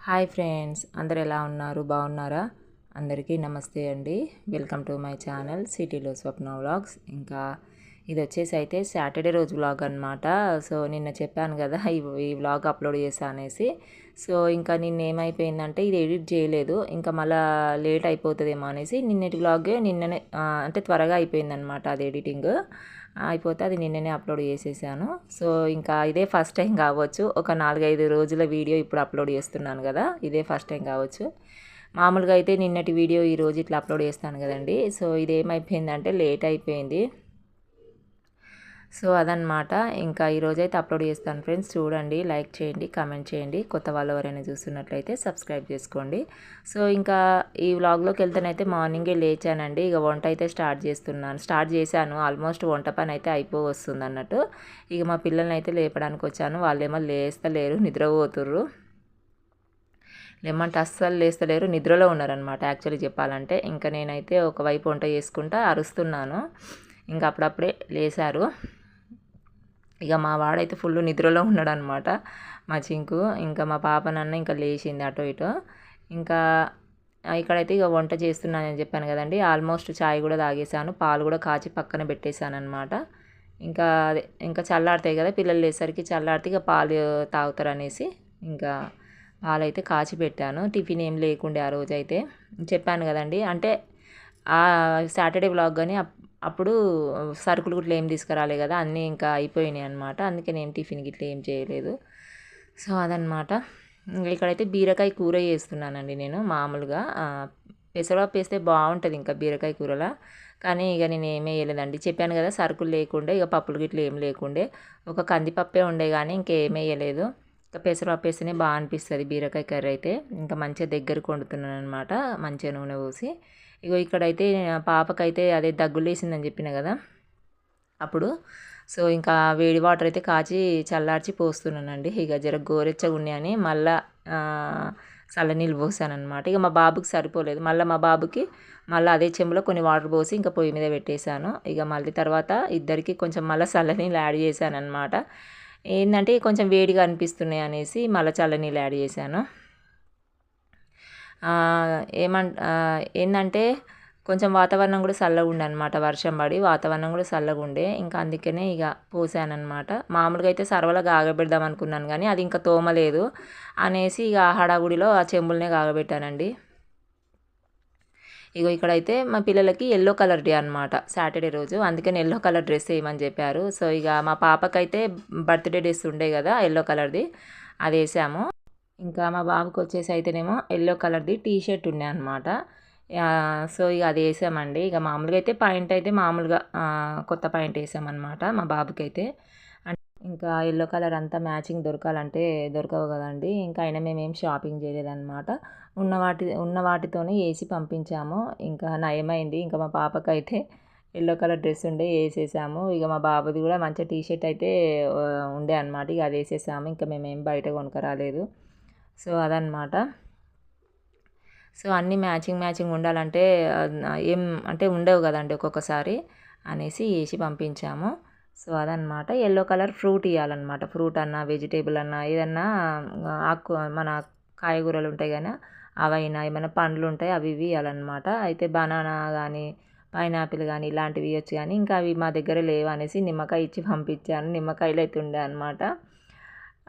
Hi friends, అందరు ఎలా ఉన్నారు? బాగున్నారా? అందరికీ నమస్తే అండి. వెల్కమ్ టు మై ఛానల్ సిటీలో స్వప్న వ్లాగ్స్. ఇంకా ఇది వచ్చేసి అయితే సాటర్డే రోజు వ్లాగ్ అనమాట. సో నిన్న చెప్పాను కదా ఈ వ్లాగ్ అప్లోడ్ చేశా అనేసి. సో ఇంకా నిన్న ఏమైపోయిందంటే ఇది ఎడిట్ చేయలేదు, ఇంకా మళ్ళీ లేట్ అయిపోతుందేమో అనేసి నిన్నటి వ్లాగే నిన్ననే అంటే త్వరగా అయిపోయిందనమాట. అది ఎడిటింగ్ అయిపోతే అది నిన్ననే అప్లోడ్ చేసేసాను. సో ఇంకా ఇదే ఫస్ట్ టైం కావచ్చు, ఒక 4-5 రోజుల వీడియో ఇప్పుడు అప్లోడ్ చేస్తున్నాను కదా, ఇదే ఫస్ట్ టైం కావచ్చు. మామూలుగా అయితే నిన్నటి వీడియో ఈరోజు ఇట్లా అప్లోడ్ చేస్తాను కదండి. సో ఇది ఏమైపోయిందంటే లేట్ అయిపోయింది. సో అదనమాట. ఇంకా ఈరోజైతే అప్లోడ్ చేస్తాను ఫ్రెండ్స్. చూడండి, లైక్ చేయండి, కామెంట్ చేయండి. కొత్త వాళ్ళు ఎవరైనా చూస్తున్నట్లయితే సబ్స్క్రైబ్ చేసుకోండి. సో ఇంకా ఈ వ్లాగ్లోకి వెళ్తేనైతే మార్నింగే లేచానండి. ఇక వంట అయితే స్టార్ట్ చేశాను. ఆల్మోస్ట్ వంట పని అయితే వస్తుంది అన్నట్టు. ఇక మా పిల్లల్ని అయితే లేపడానికి వచ్చాను. వాళ్ళేమో లేస్తలేరు, నిద్రపోతుర్రు. లేమంటే అస్సలు లేస్తలేరు, నిద్రలో ఉన్నారనమాట యాక్చువల్లీ చెప్పాలంటే. ఇంకా నేనైతే ఒకవైపు వంట చేసుకుంటా అరుస్తున్నాను. ఇంకా అప్పుడప్పుడే లేచారు. ఇక మా వాడైతే ఫుల్ నిద్రలో ఉన్నాడనమాట, మా చింకు. ఇంకా మా పాప నన్ను ఇంకా లేచింది అటో ఇటో. ఇంకా ఇక్కడైతే ఇక వంట చేస్తున్నానని చెప్పాను కదండి. ఆల్మోస్ట్ చాయ్ కూడా తాగేసాను, పాలు కూడా కాచి పక్కన పెట్టేశాను అనమాట. ఇంకా అదే ఇంకా చల్లారుతాయి కదా, పిల్లలు లేసరికి చల్లారితే ఇక పాలు తాగుతారు అనేసి ఇంకా పాలైతే కాచి పెట్టాను. టిఫిన్ ఏం లేకుండే ఆ రోజైతే, చెప్పాను కదండి. అంటే సాటర్డే వ్లాగ్ కానీ అప్పుడు సరుకులు గిట్ల ఏం తీసుకురాలే కదా, అన్నీ ఇంకా అయిపోయినాయి అనమాట. అందుకే నేను టిఫిన్ గిట్ల ఏం చేయలేదు. సో అదనమాట. ఇక్కడైతే బీరకాయ కూర చేస్తున్నానండి నేను. మామూలుగా పెసరపప్పు వేస్తే బాగుంటుంది ఇంకా బీరకాయ కూరలా. కానీ ఇక నేను ఏమీ వేయలేదండి. చెప్పాను కదా సరుకులు లేకుండే, ఇక పప్పులు గిట్ల ఏం లేకుండే. ఒక కందిపప్పే ఉండే కానీ ఇంకేమీ వేయలేదు. ఇంకా పెసరపప్పు వేస్తేనే బాగా అనిపిస్తుంది బీరకాయ కర్రీ అయితే. ఇంకా మంచిగా దగ్గరకు వండుతున్నాను అనమాట, మంచిగా నూనె పోసి. ఇగో ఇక్కడైతే పాపకైతే అదే దగ్గులేసిందని చెప్పిన కదా అప్పుడు. సో ఇంకా వేడి వాటర్ అయితే కాచి చల్లార్చి పోస్తున్నానండి. ఇక జర గోరెచ్చగా ఉన్నాయని మళ్ళా చల్లనీళ్ళు పోసానమాట. ఇక మా బాబుకి సరిపోలేదు, మళ్ళీ మా బాబుకి మళ్ళీ అదే చెంబులో కొన్ని వాటర్ పోసి ఇంకా పొయ్యి మీద పెట్టేశాను. ఇక మళ్ళీ తర్వాత ఇద్దరికి కొంచెం మళ్ళీ చల్లనీళ్ళు యాడ్ చేశాను అనమాట. ఏంటంటే కొంచెం వేడిగా అనిపిస్తున్నాయి అనేసి మళ్ళీ చల్లనీళ్ళు యాడ్ చేశాను. ఏంటంటే కొంచెం వాతావరణం కూడా చల్లగా ఉండే అనమాట, వర్షం పడి వాతావరణం కూడా చల్లగా ఉండే. ఇంకా అందుకనే ఇక పోసానమాట. మామూలుగా అయితే సర్వలో కాగబెడదాం అనుకున్నాను కానీ అది ఇంకా తోమలేదు అనేసి ఇక హడావుడిలో ఆ చెంబులనే కాగబెట్టానండి. ఇగో ఇక్కడైతే మా పిల్లలకి ఎల్లో కలర్ డే అనమాట సాటర్డే రోజు, అందుకని ఎల్లో కలర్ డ్రెస్ వేయమని చెప్పారు. సో ఇక మా పాపకైతే బర్త్డే డ్రెస్ ఉండే కదా ఎల్లో కలర్ది, అది వేసాము. ఇంకా మా బాబుకి వచ్చేసి అయితేనేమో ఎల్లో కలర్ది టీ షర్ట్ ఉండే అనమాట. సో ఇక అది వేసామండి. ఇక మామూలుగా అయితే పాయింట్ అయితే మామూలుగా కొత్త పాయింట్ వేసామన్నమాట మా బాబుకి అయితే. ఇంకా ఎల్లో కలర్ అంతా మ్యాచింగ్ దొరకాలంటే దొరకవు కదండి. ఇంకా అయినా మేమేం షాపింగ్ చేయలేదన్నమాట. ఉన్న వాటితోనే వేసి పంపించాము. ఇంకా నయమైంది. ఇంకా మా పాపకైతే ఎల్లో కలర్ డ్రెస్ ఉండే వేసేసాము. ఇక మా బాబుది కూడా మంచి టీ షర్ట్ అయితే ఉండే అనమాట. ఇక అది వేసేసాము. ఇంకా మేమేం బయట కొనుక్కరాలేదు. సో అదనమాట. సో అన్నీ మ్యాచింగ్ ఉండాలంటే ఏం అంటే ఉండవు కదండి ఒక్కొక్కసారి అనేసి వేసి పంపించాము. సో అదనమాట. ఎల్లో కలర్ ఫ్రూట్ ఇవ్వాలన్నమాట. ఫ్రూట్ అన్నా వెజిటేబుల్ అన్నా ఏదన్నా మన కాయగూరలు ఉంటాయి కానీ అవైనా ఏమైనా పండ్లు ఉంటాయి అవి ఇవి ఇవ్వాలన్నమాట. అయితే బనానా కానీ పైనాపిల్ కానీ ఇలాంటివి ఇవ్వచ్చు కానీ ఇంకా అవి మా దగ్గర లేవు అనేసి నిమ్మకాయ ఇచ్చి పంపించాను. నిమ్మకాయలు అయితే ఉండే అనమాట.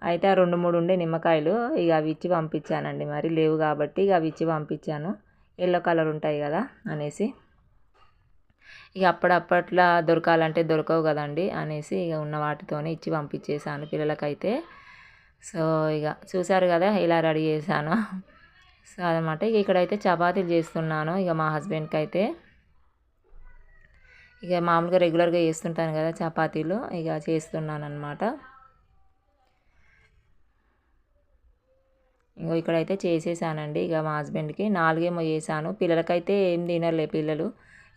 అయితే ఆ 2-3 ఉండే నిమ్మకాయలు, ఇక అవి ఇచ్చి పంపించానండి. మరి లేవు కాబట్టి ఇక అవి ఇచ్చి పంపించాను, ఎల్లో కలర్ ఉంటాయి కదా అనేసి. ఇక అప్పట్లో దొరకాలంటే దొరకవు కదండి అనేసి ఇక ఉన్న వాటితోనే ఇచ్చి పంపించేసాను పిల్లలకైతే. సో ఇక చూసారు కదా ఇలా రెడీ చేశాను. సో అదనమాట. ఇక ఇక్కడైతే చపాతీలు చేస్తున్నాను ఇక మా హస్బెండ్కి అయితే. ఇక మామూలుగా రెగ్యులర్గా చేస్తుంటాను కదా చపాతీలు, ఇక చేస్తున్నాను అనమాట. ఇంకో ఇక్కడైతే చేసేసానండి. ఇక మా హస్బెండ్కి 4 ఏమో చేశాను. పిల్లలకైతే ఏం తినరులే పిల్లలు.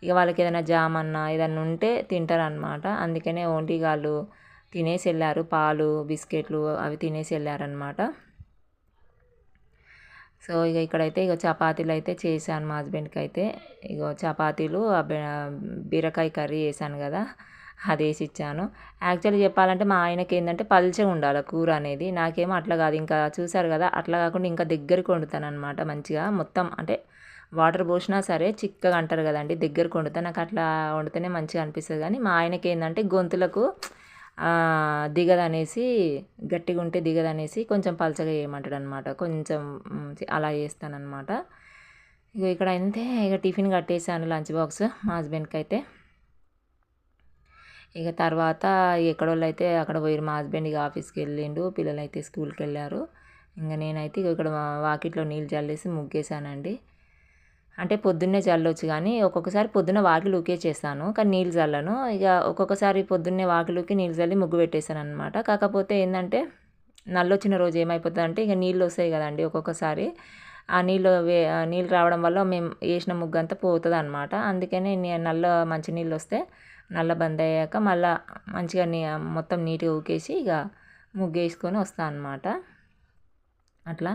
ఇక వాళ్ళకి ఏదైనా జామ్ అన్నా ఏదన్నా ఉంటే తింటారనమాట. అందుకనే ఓన్లీ వాళ్ళు తినేసి వెళ్ళారు, పాలు బిస్కెట్లు అవి తినేసి వెళ్ళారనమాట. సో ఇక ఇక్కడైతే ఇక చపాతీలు అయితే చేశాను మా హస్బెండ్కి అయితే. ఇగో చపాతీలు బీరకాయ కర్రీ చేశాను కదా అది వేసి ఇచ్చాను. యాక్చువల్గా చెప్పాలంటే మా ఆయనకి ఏంటంటే పల్చగా ఉండాలి కూర అనేది, నాకేమో అట్లా కాదు. ఇంకా చూసారు కదా, అట్లా కాకుండా ఇంకా దగ్గరికి వండుతాను అనమాట మంచిగా. మొత్తం అంటే వాటర్ పోసినా సరే చిక్కగా అంటారు కదండి, దగ్గరకు వండుతా. నాకు అట్లా వండితేనే మంచిగా అనిపిస్తుంది. కానీ మా ఆయనకి ఏంటంటే గొంతులకు దిగదనేసి, గట్టిగా ఉంటే దిగదనేసి కొంచెం పలచగా చేయమంటాడు అనమాట. కొంచెం అలా చేస్తానన్నమాట. ఇక ఇక్కడ అంతే, ఇక టిఫిన్ కట్టేసాను లంచ్ బాక్స్ మా హస్బెండ్కి అయితే. ఇక తర్వాత ఎక్కడోళ్ళు అయితే అక్కడ పోయారు. మా హస్బెండ్ ఇక ఆఫీస్కి వెళ్ళిండు, పిల్లలు అయితే స్కూల్కి వెళ్ళారు. ఇంకా నేనైతే ఇక్కడ వాకిట్లో నీళ్ళు చల్లేసి ముగ్గేసానండి. అంటే పొద్దున్నే చల్లొచ్చు, కానీ ఒక్కొక్కసారి పొద్దున్న వాకిలి ఊకేసేస్తాను, కానీ నీళ్ళు చల్లను. ఇక ఒక్కొక్కసారి పొద్దున్నే వాకిలికి నీళ్ళు చల్లి ముగ్గు పెట్టేస్తాను అనమాట. కాకపోతే ఏంటంటే నల్లొచ్చిన రోజు ఏమైపోతుందంటే ఇక నీళ్ళు వస్తాయి కదండి ఒక్కొక్కసారి, ఆ నీళ్ళు రావడం వల్ల మేము వేసిన ముగ్గు అంతా పోతుంది అనమాట. అందుకని నల్ల మంచి నీళ్ళు వస్తే నల్ల బంద్ అయ్యాక మళ్ళీ మంచిగా మొత్తం నీట్గా ఊకేసి ఇక ముగ్గు వేసుకొని వస్తాను అనమాట. అట్లా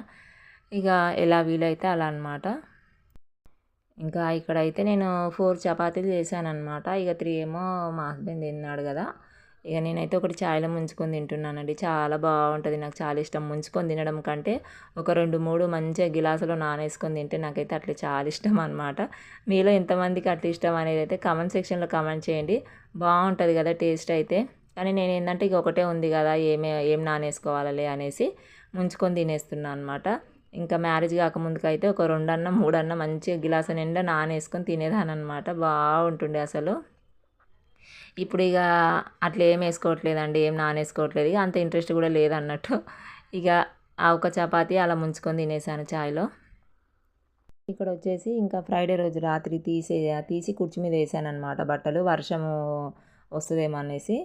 ఇక ఎలా వీలైతే అలా అనమాట. ఇంకా ఇక్కడైతే నేను 4 చపాతీలు చేశానన్నమాట. ఇక 3 ఏమో మా హస్బెండ్ తిన్నాడు కదా. ఇక నేనైతే ఒకటి చాయ్లో ముంచుకొని తింటున్నానండి. చాలా బాగుంటుంది, నాకు చాలా ఇష్టం. ముంచుకొని తినడం కంటే ఒక 2, 3 మంచిగా గిలాసులో నానేసుకొని తింటే నాకైతే అట్లా చాలా ఇష్టం అనమాట. మీలో ఎంతమందికి అట్లా ఇష్టం అనేది అయితే కామెంట్ సెక్షన్లో కామెంట్ చేయండి. బాగుంటుంది కదా టేస్ట్ అయితే. కానీ నేను ఏంటంటే ఇక ఒకటే ఉంది కదా, ఏం నానేసుకోవాలలే అనేసి ముంచుకొని తినేస్తున్నాను అనమాట. ఇంకా మ్యారేజ్ కాకముందుకైతే ఒక 2 అన్నం 3 అన్నం మంచిగా గిలాస నిండా నానేసుకొని తినేదాన్ని అనమాట. బాగుంటుండే అసలు. ఇప్పుడు ఇక అట్లా ఏం వేసుకోవట్లేదండి, ఏం నానేసుకోవట్లేదు, ఇక అంత ఇంట్రెస్ట్ కూడా లేదన్నట్టు. ఇక ఆ ఒక చపాతీ అలా ముంచుకొని తినేసాను చాయ్లో. ఇక్కడ వచ్చేసి ఇంకా ఫ్రైడే రోజు రాత్రి తీసి కుర్చీ మీద వేసాను అనమాట బట్టలు, వర్షము వస్తుందేమో అనేసి.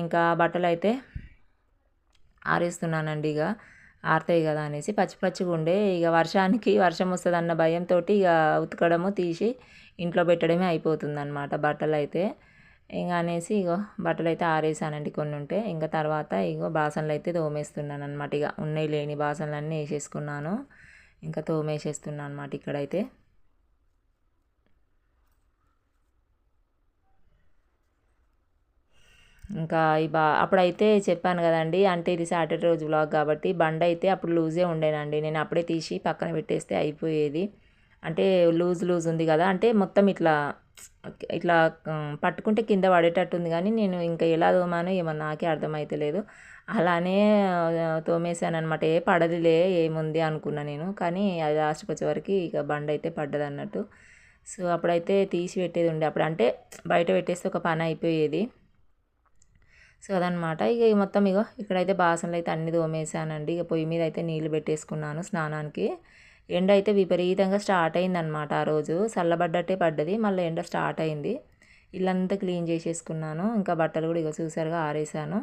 ఇంకా బట్టలు అయితే ఆరేస్తున్నానండి. ఇక ఆరుతాయి కదా అనేసి, పచ్చి పచ్చిగా ఉండే. ఇక వర్షం వస్తుంది అన్న భయంతో ఇక ఉతకడము తీసి ఇంట్లో పెట్టడమే అయిపోతుంది అనమాట బట్టలు అయితే. ఇంకా అనేసి ఇగో బట్టలు అయితే ఆరేసానండి కొన్ని ఉంటే. ఇంకా తర్వాత ఇగో బాసనలు అయితే తోమేస్తున్నాను అనమాట. ఇక ఉన్నాయి లేని బాసనలన్నీ వేసేసుకున్నాను, ఇంకా తోమేసేస్తున్నాను అనమాట ఇక్కడైతే. ఇంకా అప్పుడైతే చెప్పాను కదండి, అంటే ఇది సాటర్డే రోజు వ్లాగ్ కాబట్టి బండి అయితే అప్పుడు లూజే ఉండేనండి. నేను అప్పుడే తీసి పక్కన పెట్టేస్తే అయిపోయేది. అంటే లూజ్ ఉంది కదా, అంటే మొత్తం ఇట్లా ఇట్లా పట్టుకుంటే కింద పడేటట్టుంది, కానీ నేను ఇంకా ఎలా తోమానో ఏమో నాకే అర్థమైతలేదు. అలానే తోమేశాను అనమాట. పడదులే ఏముంది అనుకున్నా నేను, కానీ అది లాస్ట్కి వచ్చేవరకు ఇక బండి అయితే పడ్డది అన్నట్టు. సో అప్పుడైతే తీసి పెట్టేది ఉండే, అప్పుడు అంటే బయట పెట్టేస్తే ఒక పని అయిపోయేది. సో అదనమాట. ఇక మొత్తం ఇక్కడైతే బాసనలు అయితే అన్ని తోమేసానండి. ఇక పొయ్యి మీద అయితే నీళ్ళు పెట్టేసుకున్నాను స్నానానికి. ఎండ అయితే విపరీతంగా స్టార్ట్ అయిందనమాట ఆ రోజు. చల్లబడ్డట్టే పడ్డది, మళ్ళీ ఎండ స్టార్ట్ అయింది. ఇల్లంతా క్లీన్ చేసేసుకున్నాను. ఇంకా బట్టలు కూడా చూసారుగా ఆరేసాను.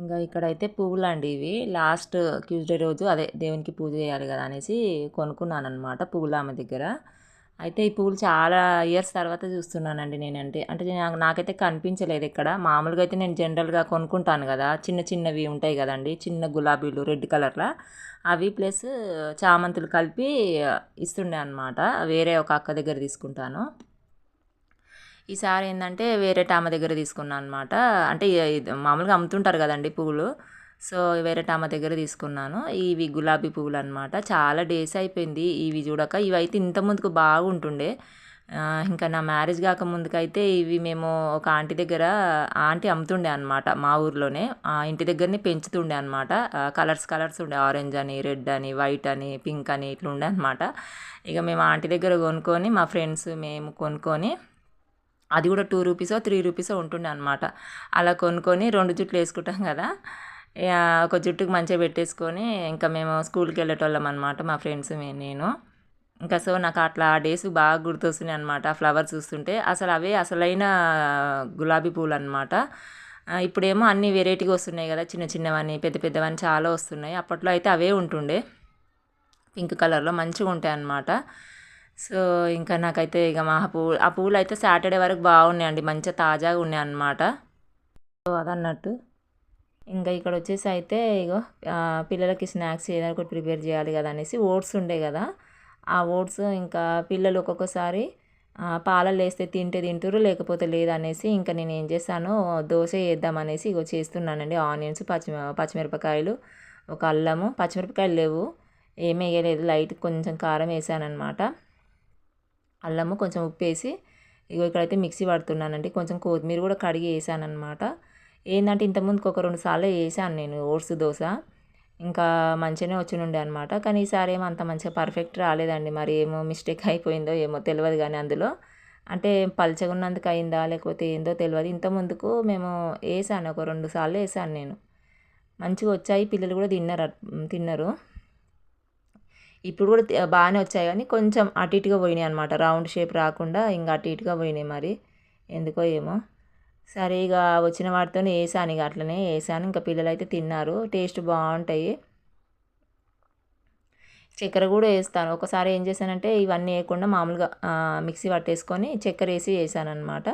ఇంకా ఇక్కడైతే పువ్వులు అండి, ఇవి లాస్ట్ ట్యూస్డే రోజు అదే దేవునికి పూజ చేయాలి కదా అనేసి కొనుక్కున్నాను అనమాట పువ్వులు ఆమె దగ్గర. అయితే ఈ పువ్వులు చాలా ఇయర్స్ తర్వాత చూస్తున్నానండి నేనంటే. అంటే నాకైతే కనిపించలేదు ఇక్కడ. మామూలుగా అయితే నేను జనరల్గా కొనుక్కుంటాను కదా, చిన్న చిన్నవి ఉంటాయి కదండి, చిన్న గులాబీలు రెడ్ కలర్లో, అవి ప్లస్ చామంతులు కలిపి ఇస్తుండే అనమాట. వేరే ఒక అక్క దగ్గర తీసుకుంటాను. ఈసారి ఏంటంటే వేరే ఆమె దగ్గర తీసుకున్నాను అనమాట. అంటే మామూలుగా అమ్ముతుంటారు కదండి పువ్వులు, సో వేరే ఆమె దగ్గర తీసుకున్నాను. ఇవి గులాబీ పువ్వులు అనమాట. చాలా డేస్ అయిపోయింది ఇవి చూడక. ఇవైతే ఇంత ముందుకు బాగుంటుండే. ఇంకా నా మ్యారేజ్ కాకముందుకైతే ఇవి మేము ఒక ఆంటీ దగ్గర, ఆంటీ అమ్ముతుండే అనమాట మా ఊర్లోనే. ఆ ఇంటి దగ్గరనే పెంచుతుండే అనమాట. కలర్స్ ఉండే, ఆరెంజ్ అని, రెడ్ అని, వైట్ అని, పింక్ అని ఇట్లా ఉండే అనమాట. ఇక మేము ఆంటీ దగ్గర కొనుక్కొని మా ఫ్రెండ్స్ మేము కొనుక్కొని, అది కూడా 2 రూపీసో 3 రూపీసో ఉంటుండే అనమాట. అలా కొనుక్కొని 2 జుట్లు వేసుకుంటాం కదా, ఒక జుట్టుకు మంచిగా పెట్టేసుకొని ఇంకా మేము స్కూల్కి వెళ్ళేటోళ్ళం అనమాట, మా ఫ్రెండ్స్ నేను. ఇంకా సో నాకు అట్లా డేస్ బాగా గుర్తొస్తున్నాయి అనమాట ఫ్లవర్స్ చూస్తుంటే. అసలు అవే అసలైన గులాబీ పూలు అనమాట. ఇప్పుడేమో అన్ని వెరైటీగా వస్తున్నాయి కదా, చిన్న చిన్నవన్నీ పెద్ద పెద్దవన్నీ చాలా వస్తున్నాయి. అప్పట్లో అయితే అవే ఉంటుండే, పింక్ కలర్లో మంచిగా ఉంటాయి అన్నమాట. సో ఇంకా నాకైతే ఇక ఆ పువ్వులు అయితే సాటర్డే వరకు బాగున్నాయండి, మంచిగా తాజాగా ఉన్నాయి అన్నమాట. సో అదన్నట్టు. ఇంకా ఇక్కడ వచ్చేసి అయితే పిల్లలకి స్నాక్స్ ఏదైనా ఒకటి ప్రిపేర్ చేయాలి కదా అనేసి ఓట్స్ ఉండే కదా, ఆ ఓట్స్ ఇంకా పిల్లలు ఒక్కొక్కసారి పాలల్లో వేస్తే తింటే తింటురు లేకపోతే లేదనేసి ఇంకా నేను ఏం చేశాను దోశ వేద్దామనేసి ఇగో చేస్తున్నానండి. ఆనియన్స్ పచ్చిమిరపకాయలు ఒక అల్లము పచ్చిమిరపకాయలు లేవు ఏమీ వేయలేదు లైట్ కొంచెం కారం వేసానమాట. అల్లము కొంచెం ఉప్పు వేసి ఇగో ఇక్కడైతే మిక్సీ పడుతున్నానండి. కొంచెం కొత్తిమీర కూడా కడిగి వేసానమాట. ఏంటంటే ఇంతకుముందుకు ఒక 2 సార్లు వేసాను నేను ఓట్స్ దోశ. ఇంకా మంచిగానే వచ్చినుండే అనమాట. కానీ ఈసారి ఏమో అంత మంచిగా పర్ఫెక్ట్ రాలేదండి. మరి ఏమో మిస్టేక్ అయిపోయిందో ఏమో తెలియదు కానీ అందులో అంటే పల్చగా ఉన్నందుకు అయిందా లేకపోతే ఏందో తెలియదు. ఇంత ముందుకు మేము వేసాను ఒక 2 సార్లు వేసాను నేను. మంచిగా వచ్చాయి పిల్లలు కూడా తిన్నారు. ఇప్పుడు కూడా బాగానే వచ్చాయి కానీ కొంచెం అటు ఇటుగా పోయినాయి అనమాట. రౌండ్ షేప్ రాకుండా ఇంకా అటు ఇటుగా పోయినాయి మరి ఎందుకో ఏమో. సరే ఇక వచ్చిన వాటితోనే వేసాను ఇక అట్లనే వేసాను. ఇంకా పిల్లలు అయితే తిన్నారు. టేస్ట్ బాగుంటాయి. చక్కెర కూడా వేస్తాను. ఒకసారి ఏం చేశానంటే ఇవన్నీ వేయకుండా మామూలుగా మిక్సీ పట్టేసుకొని చక్కెర వేసి వేసానమాట.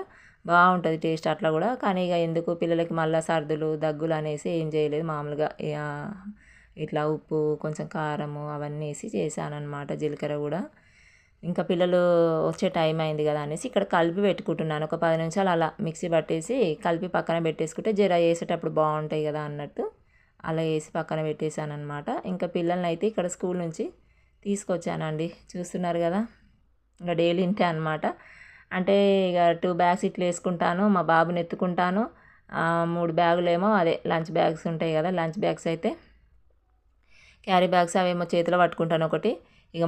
బాగుంటుంది టేస్ట్ అట్లా కూడా. కానీ ఇక ఎందుకు పిల్లలకి మళ్ళీ సర్దులు దగ్గులు అనేసి ఏం చేయలేదు. మామూలుగా ఇట్లా ఉప్పు కొంచెం కారము అవన్నీ వేసి చేశానమాట. జీలకర్ర కూడా ఇంకా పిల్లలు వచ్చే టైం అయింది కదా అనేసి ఇక్కడ కలిపి పెట్టుకుంటున్నాను. ఒక 10 నిమిషాలు అలా మిక్సీ పట్టేసి కలిపి పక్కన పెట్టేసుకుంటే జర వేసేటప్పుడు బాగుంటాయి కదా అన్నట్టు అలా వేసి పక్కన పెట్టేశానమాట. ఇంకా పిల్లల్ని అయితే ఇక్కడ స్కూల్ నుంచి తీసుకొచ్చానండి. చూస్తున్నారు కదా ఇంకా డైలీ ఇంతే అనమాట. అంటే ఇక 2 బ్యాగ్స్ ఇట్లా వేసుకుంటాను, మా బాబుని ఎత్తుకుంటాను. 3 బ్యాగులు ఏమో అదే లంచ్ బ్యాగ్స్ ఉంటాయి కదా, లంచ్ బ్యాగ్స్ అయితే క్యారీ బ్యాగ్స్ అవేమో చేతిలో పట్టుకుంటాను ఒకటి. ఇక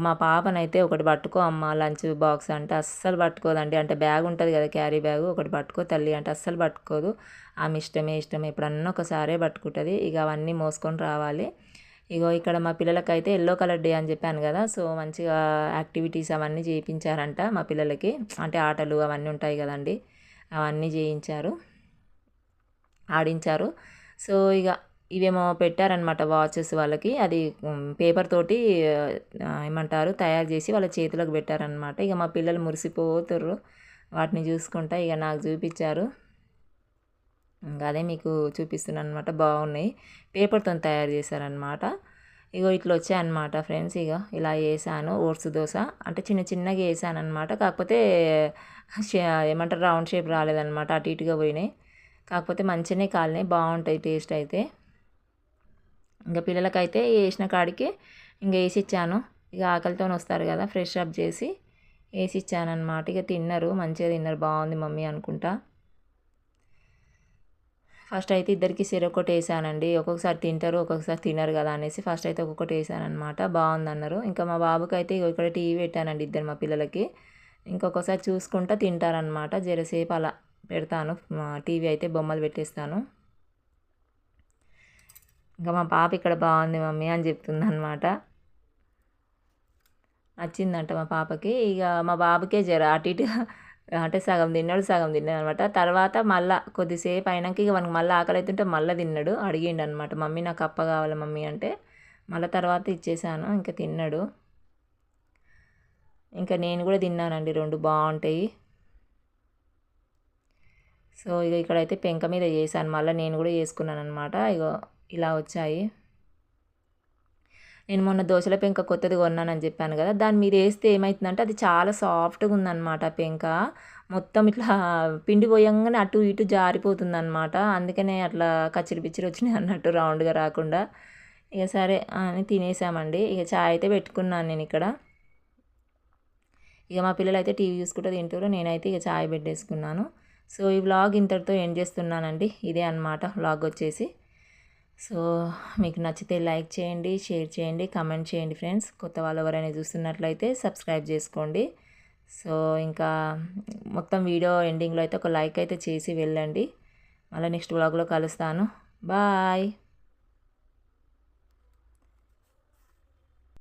మా పాపనైతే ఒకటి పట్టుకో అమ్మ లంచ్ బాక్స్ అంటే అస్సలు పట్టుకోదండి. అంటే బ్యాగ్ ఉంటుంది కదా క్యారీ బ్యాగ్, ఒకటి పట్టుకో తల్లి అంటే అస్సలు పట్టుకోదు. ఆమె ఇష్టమే ఎప్పుడన్నా ఒకసారే పట్టుకుంటుంది. ఇక అవన్నీ మోసుకొని రావాలి. ఇగో ఇక్కడ మా పిల్లలకైతే ఎల్లో కలర్ డే అని చెప్పాను కదా, సో మంచిగా యాక్టివిటీస్ అవన్నీ చేయించారంట మా పిల్లలకి. అంటే ఆటలు అవన్నీ ఉంటాయి కదండి, అవన్నీ చేయించారు, ఆడించారు. సో ఇక ఇవేమో పెట్టారనమాట వాచెస్ వాళ్ళకి. అది పేపర్ తోటి ఏమంటారు తయారు చేసి వాళ్ళ చేతులకు పెట్టారనమాట. ఇక మా పిల్లలు మురిసిపోతుర్రు వాటిని చూసుకుంటా. ఇక నాకు చూపించారు. ఇంకా అదే మీకు చూపిస్తున్నాను అనమాట. బాగున్నాయి, పేపర్తో తయారు చేశారనమాట. ఇగో ఇట్లా వచ్చాయన్నమాట ఫ్రెండ్స్. ఇక ఇలా వేసాను ఓట్స్ దోశ. అంటే చిన్న చిన్నగా వేసాను అనమాట. కాకపోతే ఏమంటారు రౌండ్ షేప్ రాలేదన్నమాట, అటు ఇటుగా పోయినాయి. కాకపోతే మంచిగానే కాలినాయి, బాగుంటాయి టేస్ట్ అయితే. ఇంకా పిల్లలకైతే వేసిన కాడికి ఇంకా వేసి ఇచ్చాను. ఇక ఆకలితో వస్తారు కదా, ఫ్రెష్ అప్ చేసి వేసి ఇచ్చానమాట. ఇక తిన్నారు, మంచిగా తిన్నారు. బాగుంది మమ్మీ అనుకుంటా. ఫస్ట్ అయితే ఇద్దరికి చెరొకటి వేసానండి. ఒక్కొక్కసారి తింటారు ఒక్కొక్కసారి తినరు కదా అనేసి ఫస్ట్ అయితే ఒక్కొక్కటి వేసానమాట. బాగుందన్నారు. ఇంకా మా బాబుకి అయితే ఇక్కడ టీవీ పెట్టానండి ఇద్దరు మా పిల్లలకి. ఇంకొకసారి చూసుకుంటా తింటారనమాట. జరసేపు అలా పెడతాను టీవీ అయితే, బొమ్మలు పెట్టేస్తాను. ఇంకా మా పాప ఇక్కడ బాగుంది మమ్మీ అని చెప్తుంది అనమాట. నచ్చిందంట మా పాపకి. ఇక మా బాబుకే జర అటు ఇటు అంటే సగం తిన్నాడు అనమాట. తర్వాత మళ్ళీ కొద్దిసేపు అయినాక ఇక మనకి మళ్ళీ ఆకలి అవుతుంటే మళ్ళీ తిన్నాడు. అడిగిండు అనమాట, మమ్మీ నాకు అప్ప కావాలి మమ్మీ అంటే. మళ్ళీ తర్వాత ఇచ్చేసాను, ఇంకా తిన్నాడు. ఇంకా నేను కూడా తిన్నానండి, 2 బాగుంటాయి. సో ఇక ఇక్కడైతే పెంక మీద చేశాను, మళ్ళీ నేను కూడా చేసుకున్నాను అనమాట. ఇగో ఇలా వచ్చాయి. నేను మొన్న దోశల పెంక కొత్తది కొన్నానని చెప్పాను కదా, దాని మీద వేస్తే ఏమవుతుందంటే అది చాలా సాఫ్ట్గా ఉందన్నమాట పెంక. మొత్తం ఇట్లా పిండి పోయంగానే అటు ఇటు జారిపోతుంది అనమాట. అందుకనే అట్లా కచ్చిరి పిచ్చిరి వచ్చినాయి అన్నట్టు, రౌండ్గా రాకుండా. ఇక సరే అని తినేసామండి. ఇక చాయ్ అయితే పెట్టుకున్నాను నేను ఇక్కడ. ఇక మా పిల్లలు అయితే టీవీ చూసుకుంటూ తింటారు, నేనైతే ఇక చాయ్ పెట్టేసుకున్నాను. సో ఈ వ్లాగ్ ఇంతటితో ఎండ్ చేస్తున్నానండి. ఇదే అనమాట వ్లాగ్ వచ్చేసి. సో మీకు నచ్చితే లైక్ చేయండి, షేర్ చేయండి, కమెంట్ చేయండి ఫ్రెండ్స్. కొత్త వాళ్ళు ఎవరైనా చూస్తున్నట్లయితే సబ్స్క్రైబ్ చేసుకోండి. సో ఇంకా మొత్తం వీడియో ఎండింగ్లో అయితే ఒక లైక్ అయితే చేసి వెళ్ళండి. మళ్ళీ నెక్స్ట్ వ్లాగ్లో కలుస్తాను. బాయ్.